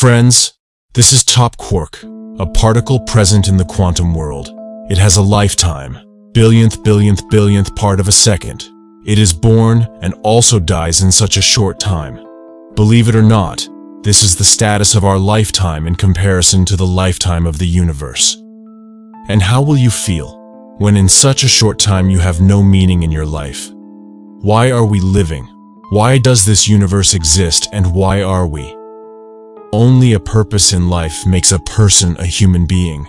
Friends, this is top quark, a particle present in the quantum world. It has a lifetime, billionth part of a second. It is born and also dies in such a short time. Believe it or not, this is the status of our lifetime in comparison to the lifetime of the universe. And how will you feel when in such a short time you have no meaning in your life? Why are we living? Why does this universe exist, and why are we? Only a purpose in life makes a person a human being.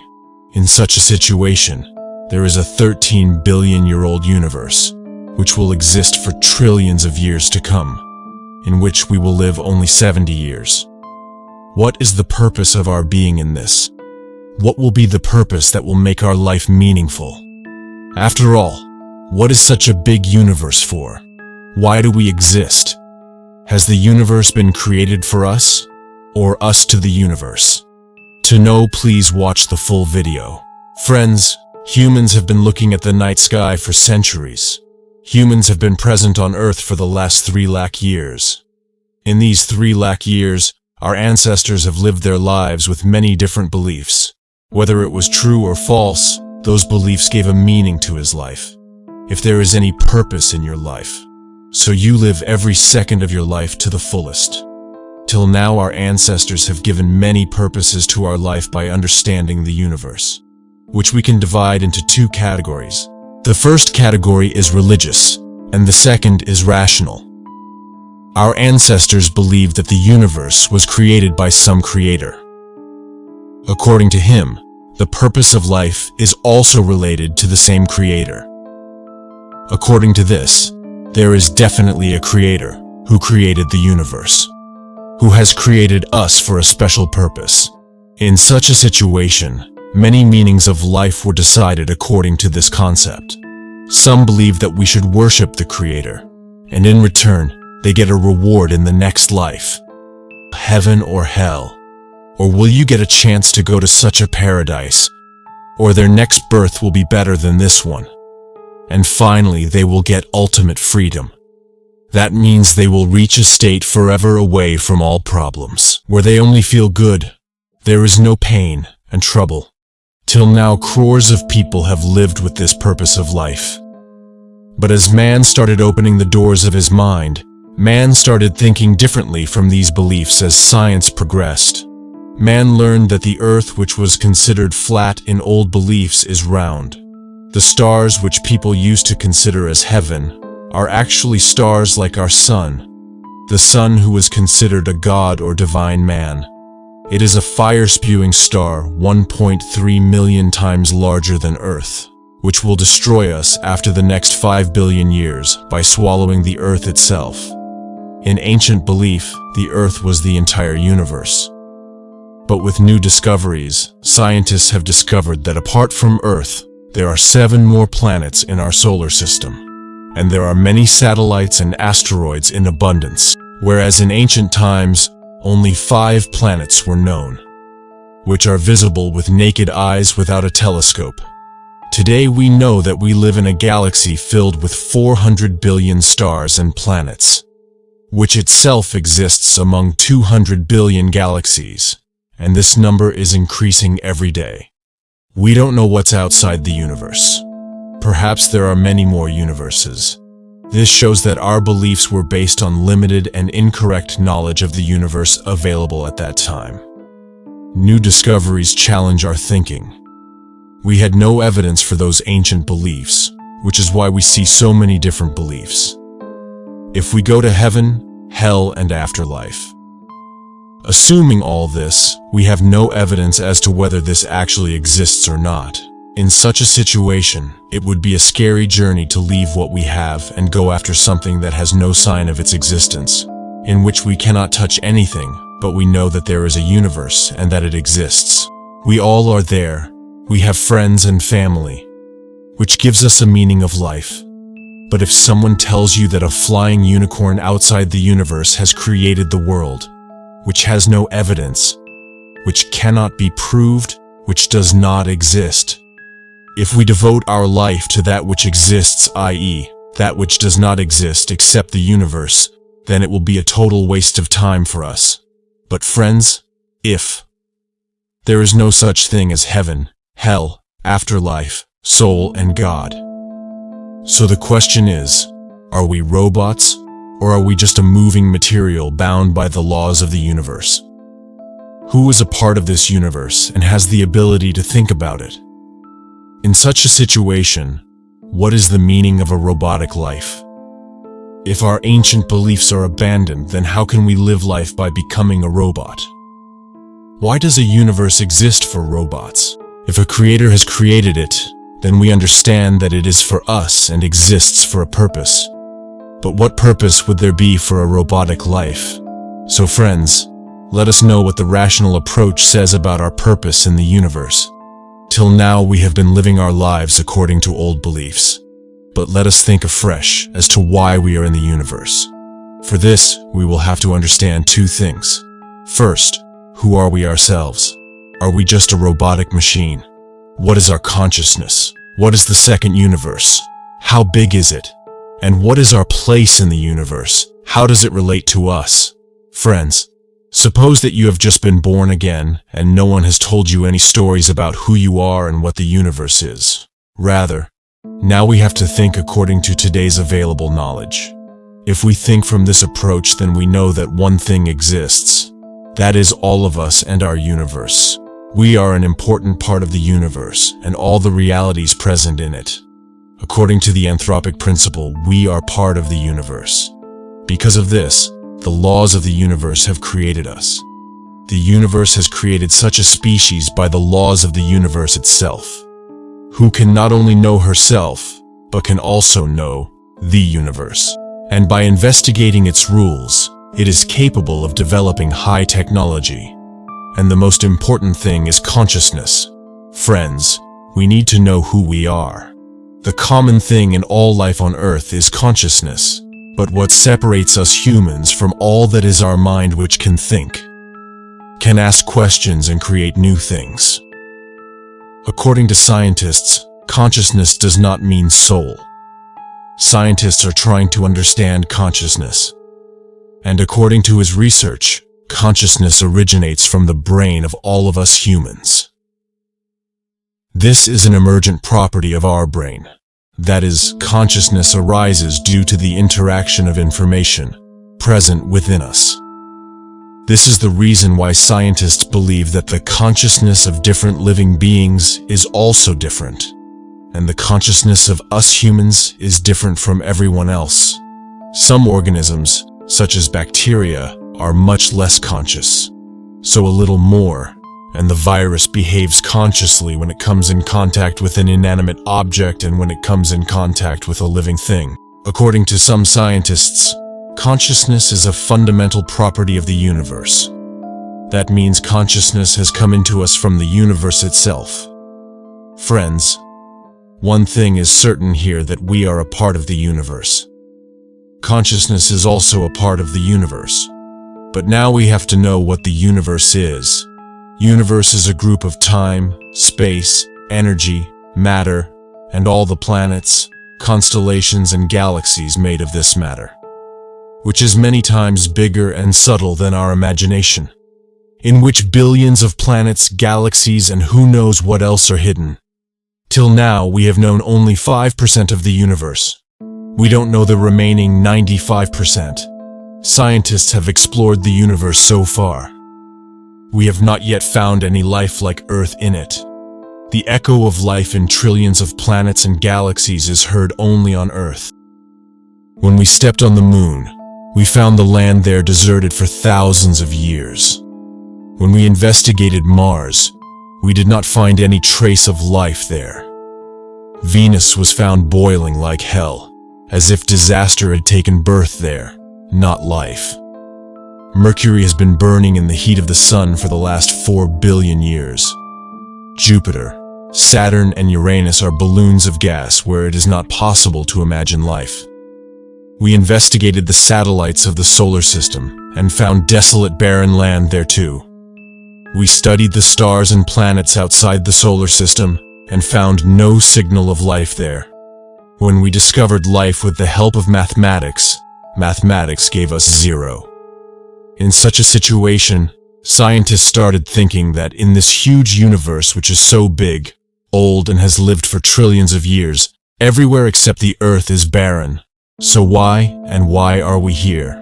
In such a situation, there is a 13-billion-year-old universe, which will exist for trillions of years to come, in which we will live only 70 years. What is the purpose of our being in this? What will be the purpose that will make our life meaningful? After all, what is such a big universe for? Why do we exist? Has the universe been created for us, or us to the universe? To know, please watch the full video. Friends, humans have been looking at the night sky for centuries. Humans have been present on Earth for the last 3 lakh years. In these 3 lakh years, our ancestors have lived their lives with many different beliefs. Whether it was true or false, those beliefs gave a meaning to his life. If there is any purpose in your life, so you live every second of your life to the fullest. Till now, our ancestors have given many purposes to our life by understanding the universe, which we can divide into 2 categories. The first category is religious, and the second is rational. Our ancestors believed that the universe was created by some creator. According to him, the purpose of life is also related to the same creator. According to this, there is definitely a creator who created the universe, who has created us for a special purpose. In such a situation, many meanings of life were decided according to this concept. Some believe that we should worship the creator, and in return, they get a reward in the next life. Heaven or hell. Or will you get a chance to go to such a paradise? Or their next birth will be better than this one. And finally, they will get ultimate freedom. That means they will reach a state forever away from all problems, where they only feel good. There is no pain and trouble. Till now, crores of people have lived with this purpose of life. But as man started opening the doors of his mind, man started thinking differently from these beliefs as science progressed. Man learned that the earth, which was considered flat in old beliefs, is round. The stars, which people used to consider as heaven, are actually stars like our sun. The sun, who was considered a god or divine man. It is a fire-spewing star 1.3 million times larger than Earth, which will destroy us after the next 5 billion years by swallowing the Earth itself. In ancient belief, the Earth was the entire universe. But with new discoveries, scientists have discovered that apart from Earth, there are 7 more planets in our solar system. And there are many satellites and asteroids in abundance, whereas in ancient times, only 5 planets were known, which are visible with naked eyes without a telescope. Today we know that we live in a galaxy filled with 400 billion stars and planets, which itself exists among 200 billion galaxies, and this number is increasing every day. We don't know what's outside the universe. Perhaps there are many more universes. This shows that our beliefs were based on limited and incorrect knowledge of the universe available at that time. New discoveries challenge our thinking. We had no evidence for those ancient beliefs, which is why we see so many different beliefs. If we go to heaven, hell, and afterlife. Assuming all this, we have no evidence as to whether this actually exists or not. In such a situation, it would be a scary journey to leave what we have and go after something that has no sign of its existence, in which we cannot touch anything, but we know that there is a universe and that it exists. We all are there. We have friends and family, which gives us a meaning of life. But if someone tells you that a flying unicorn outside the universe has created the world, which has no evidence, which cannot be proved, which does not exist. If we devote our life to that which exists, i.e., that which does not exist except the universe, then it will be a total waste of time for us. But friends, If. There is no such thing as heaven, hell, afterlife, soul, and God. So the question is, are we robots, or are we just a moving material bound by the laws of the universe? Who is a part of this universe and has the ability to think about it? In such a situation, what is the meaning of a robotic life? If our ancient beliefs are abandoned, then how can we live life by becoming a robot? Why does a universe exist for robots? If a creator has created it, then we understand that it is for us and exists for a purpose. But what purpose would there be for a robotic life? So friends, let us know what the rational approach says about our purpose in the universe. Till now we have been living our lives according to old beliefs. But let us think afresh as to why we are in the universe. For this, we will have to understand two things. First, who are we ourselves? Are we just a robotic machine? What is our consciousness? What is the second universe? How big is it? And what is our place in the universe? How does it relate to us? Friends, suppose that you have just been born again and no one has told you any stories about who you are and what the universe is. Rather, now we have to think according to today's available knowledge. If we think from this approach, then we know that one thing exists. That is all of us and our universe. We are an important part of the universe and all the realities present in it. According to the anthropic principle, we are part of the universe. Because of this, the laws of the universe have created us. The universe has created such a species by the laws of the universe itself, who can not only know herself, but can also know the universe. And by investigating its rules, it is capable of developing high technology. And the most important thing is consciousness. Friends, we need to know who we are. The common thing in all life on Earth is consciousness. But what separates us humans from all that is our mind, which can think, can ask questions and create new things. According to scientists, consciousness does not mean soul. Scientists are trying to understand consciousness. And according to his research, consciousness originates from the brain of all of us humans. This is an emergent property of our brain. That is, consciousness arises due to the interaction of information present within us. This is the reason why scientists believe that the consciousness of different living beings is also different, and the consciousness of us humans is different from everyone else. Some organisms, such as bacteria, are much less conscious, so a little more, and the virus behaves consciously when it comes in contact with an inanimate object and when it comes in contact with a living thing. According to some scientists, consciousness is a fundamental property of the universe. That means consciousness has come into us from the universe itself. Friends, one thing is certain here, that we are a part of the universe. Consciousness is also a part of the universe. But now we have to know what the universe is. Universe is a group of time, space, energy, matter, and all the planets, constellations, and galaxies made of this matter, which is many times bigger and subtle than our imagination, in which billions of planets, galaxies, and who knows what else are hidden. Till now, we have known only 5% of the universe. We don't know the remaining 95%. Scientists have explored the universe so far. We have not yet found any life like Earth in it. The echo of life in trillions of planets and galaxies is heard only on Earth. When we stepped on the moon, we found the land there deserted for thousands of years. When we investigated Mars, we did not find any trace of life there. Venus was found boiling like hell, as if disaster had taken birth there, not life. Mercury has been burning in the heat of the sun for the last 4 billion years. Jupiter, Saturn, and Uranus are balloons of gas where it is not possible to imagine life. We investigated the satellites of the solar system and found desolate barren land there too. We studied the stars and planets outside the solar system and found no signal of life there. When we discovered life with the help of mathematics, mathematics gave us 0. In such a situation, Scientists started thinking that in this huge universe which is so big, old, and has lived for trillions of years, everywhere except the Earth is barren. So why are we here?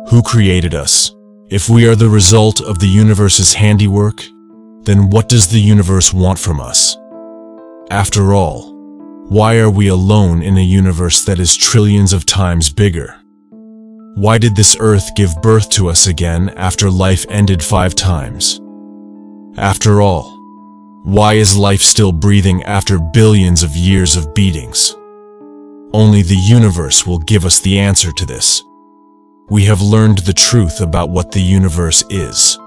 Who created us? If we are the result of the universe's handiwork, then what does the universe want from us? After all, why are we alone in a universe that is trillions of times bigger? Why did this Earth give birth to us again after life ended 5 times? After all, why is life still breathing after billions of years of beatings? Only the universe will give us the answer to this. We have learned the truth about what the universe is.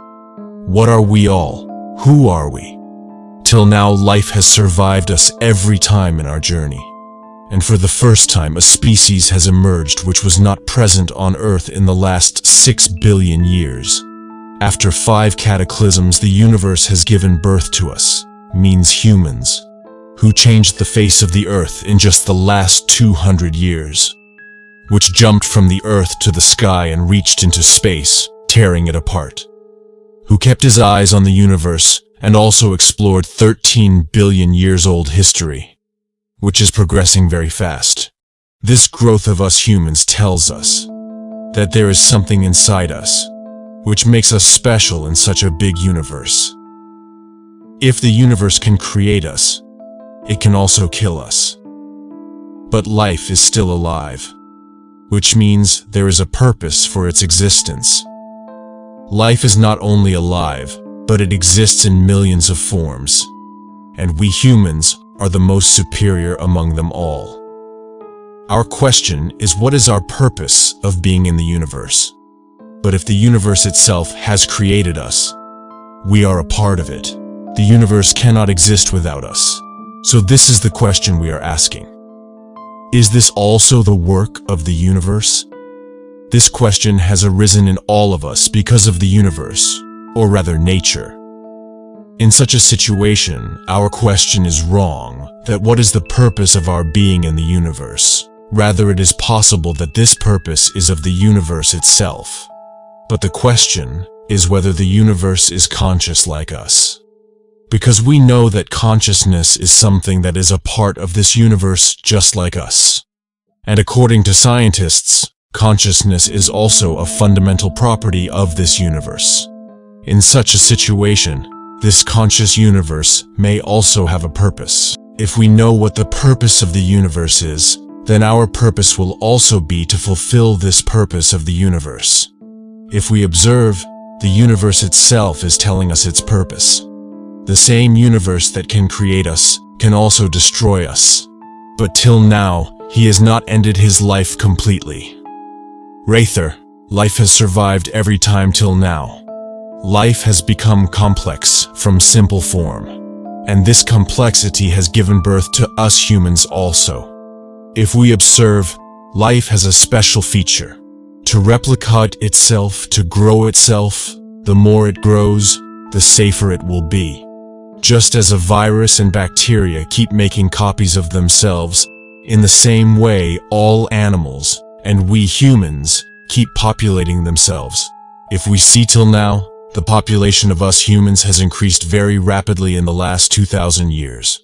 What are we all? Who are we? Till now, life has survived us every time in our journey. And for the first time, a species has emerged which was not present on Earth in the last 6 billion years. After 5 cataclysms, the universe has given birth to us, means humans, who changed the face of the Earth in just the last 200 years, which jumped from the Earth to the sky and reached into space, tearing it apart, who kept his eyes on the universe and also explored 13 billion years old history, which is progressing very fast. This growth of us humans tells us that there is something inside us which makes us special in such a big universe. If the universe can create us, it can also kill us. But life is still alive, which means there is a purpose for its existence. Life is not only alive, but it exists in millions of forms, and we humans are the most superior among them all. Our question is, what is our purpose of being in the universe? But if the universe itself has created us, we are a part of it. The universe cannot exist without us. So this is the question we are asking. Is this also the work of the universe? This question has arisen in all of us because of the universe, or rather nature. In such a situation, our question is wrong, that what is the purpose of our being in the universe? Rather, it is possible that this purpose is of the universe itself. But the question is whether the universe is conscious like us. Because we know that consciousness is something that is a part of this universe just like us. And according to scientists, consciousness is also a fundamental property of this universe. In such a situation, this conscious universe may also have a purpose. If we know what the purpose of the universe is, then our purpose will also be to fulfill this purpose of the universe. If we observe, the universe itself is telling us its purpose. The same universe that can create us can also destroy us. But till now, he has not ended his life completely. Rather, life has survived every time till now. Life has become complex from simple form, and this complexity has given birth to us humans also. If we observe, life has a special feature. To replicate itself, to grow itself, the more it grows, the safer it will be. Just as a virus and bacteria keep making copies of themselves, in the same way all animals, and we humans, keep populating themselves. If we see till now, the population of us humans has increased very rapidly in the last 2,000 years.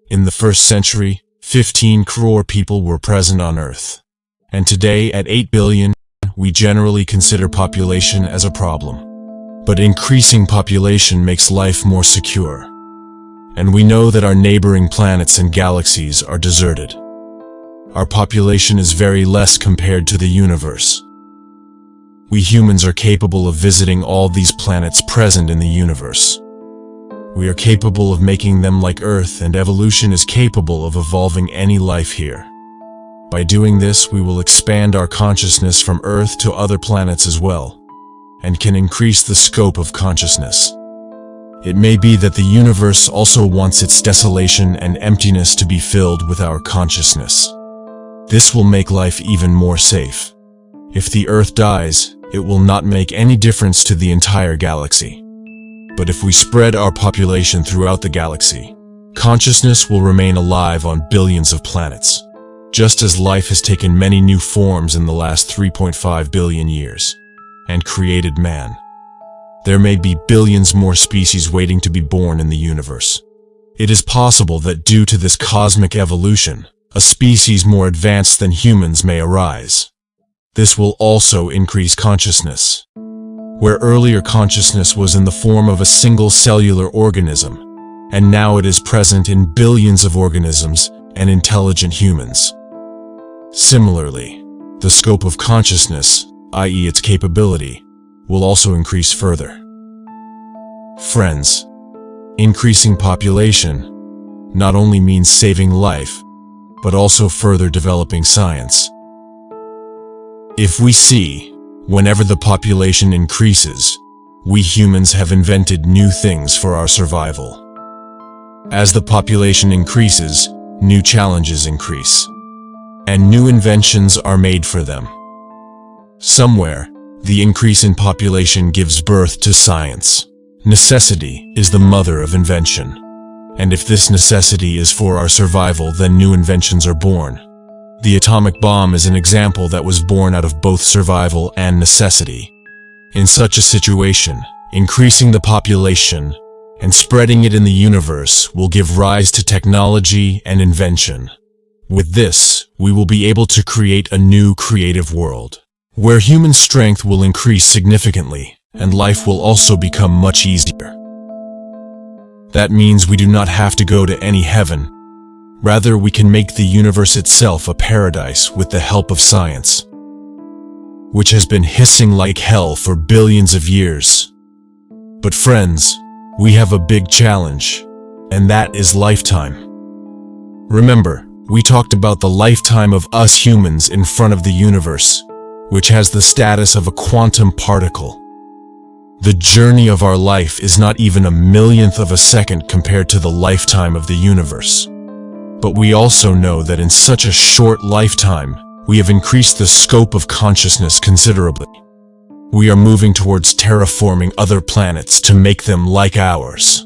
In the first century, 15 crore people were present on Earth. And today, at 8 billion, we generally consider population as a problem. But increasing population makes life more secure. And we know that our neighboring planets and galaxies are deserted. Our population is very less compared to the universe. We humans are capable of visiting all these planets present in the universe. We are capable of making them like Earth, and evolution is capable of evolving any life here. By doing this, we will expand our consciousness from Earth to other planets as well, and can increase the scope of consciousness. It may be that the universe also wants its desolation and emptiness to be filled with our consciousness. This will make life even more safe. If the Earth dies, it will not make any difference to the entire galaxy. But if we spread our population throughout the galaxy, consciousness will remain alive on billions of planets, just as life has taken many new forms in the last 3.5 billion years, and created man. there may be billions more species waiting to be born in the universe. It is possible that due to this cosmic evolution, a species more advanced than humans may arise. This will also increase consciousness. Where earlier consciousness was in the form of a single cellular organism, and now it is present in billions of organisms and intelligent humans. Similarly, the scope of consciousness, i.e. its capability, will also increase further. Friends, increasing population not only means saving life, but also further developing science. If we see, whenever the population increases, we humans have invented new things for our survival. As the population increases, new challenges increase, and new inventions are made for them. Somewhere, the increase in population gives birth to science. Necessity is the mother of invention. And if this necessity is for our survival, then new inventions are born. The atomic bomb is an example that was born out of both survival and necessity. In such a situation, increasing the population and spreading it in the universe will give rise to technology and invention. With this, we will be able to create a new creative world, where human strength will increase significantly, and life will also become much easier. That means we do not have to go to any heaven. Rather, we can make the universe itself a paradise with the help of science, which has been hissing like hell for billions of years. But friends, we have a big challenge, and that is lifetime. Remember, we talked about the lifetime of us humans in front of the universe, which has the status of a quantum particle. The journey of our life is not even a millionth of a second compared to the lifetime of the universe. But we also know that in such a short lifetime, we have increased the scope of consciousness considerably. We are moving towards terraforming other planets to make them like ours.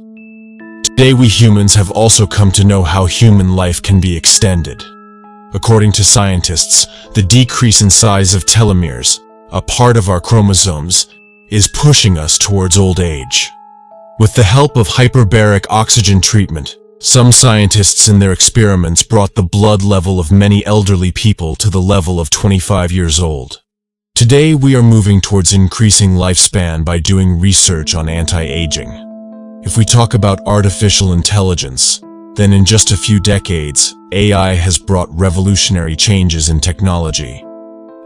Today we humans have also come to know how human life can be extended. According to scientists, the decrease in size of telomeres, a part of our chromosomes, is pushing us towards old age. With the help of hyperbaric oxygen treatment, some scientists in their experiments brought the blood level of many elderly people to the level of 25 years old. Today we are moving towards increasing lifespan by doing research on anti-aging. If we talk about artificial intelligence, then in just a few decades, AI has brought revolutionary changes in technology,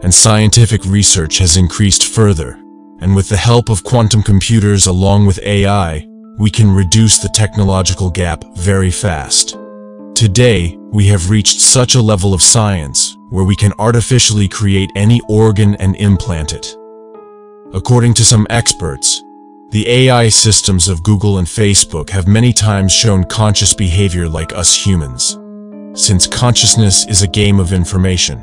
and scientific research has increased further. And with the help of quantum computers along with AI, we can reduce the technological gap very fast. Today, we have reached such a level of science where we can artificially create any organ and implant it. According to some experts, the AI systems of Google and Facebook have many times shown conscious behavior like us humans, since consciousness is a game of information.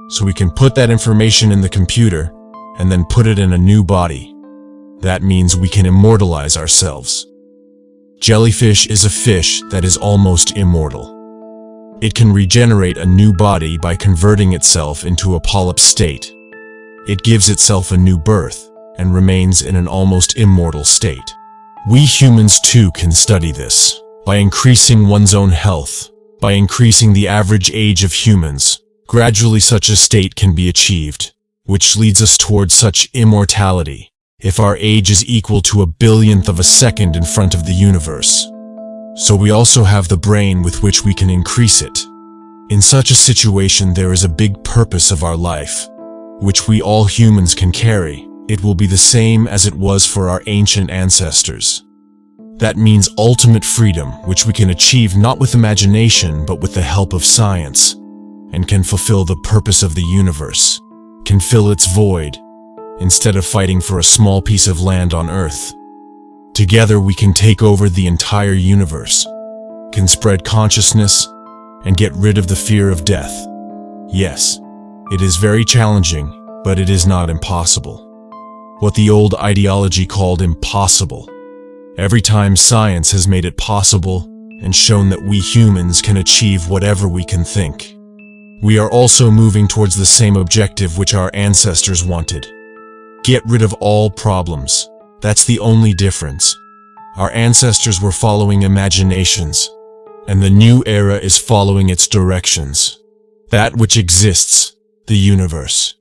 So we can put that information in the computer and then put it in a new body. That means we can immortalize ourselves. Jellyfish is a fish that is almost immortal. It can regenerate a new body by converting itself into a polyp state. It gives itself a new birth and remains in an almost immortal state. We humans too can study this by increasing one's own health, by increasing the average age of humans. Gradually such a state can be achieved, which leads us towards such immortality, if our age is equal to a billionth of a second in front of the universe. So we also have the brain with which we can increase it. In such a situation, there is a big purpose of our life, which we all humans can carry. It will be the same as it was for our ancient ancestors. That means ultimate freedom, which we can achieve not with imagination, but with the help of science, and can fulfill the purpose of the universe, can fill its void, instead of fighting for a small piece of land on Earth. Together we can take over the entire universe, can spread consciousness, and get rid of the fear of death. Yes, it is very challenging, but it is not impossible. What the old ideology called impossible. Every time science has made it possible and shown that we humans can achieve whatever we can think. We are also moving towards the same objective which our ancestors wanted. Get rid of all problems, That's the only difference. Our ancestors were following imaginations, and the new era is following its directions. That which exists, the universe.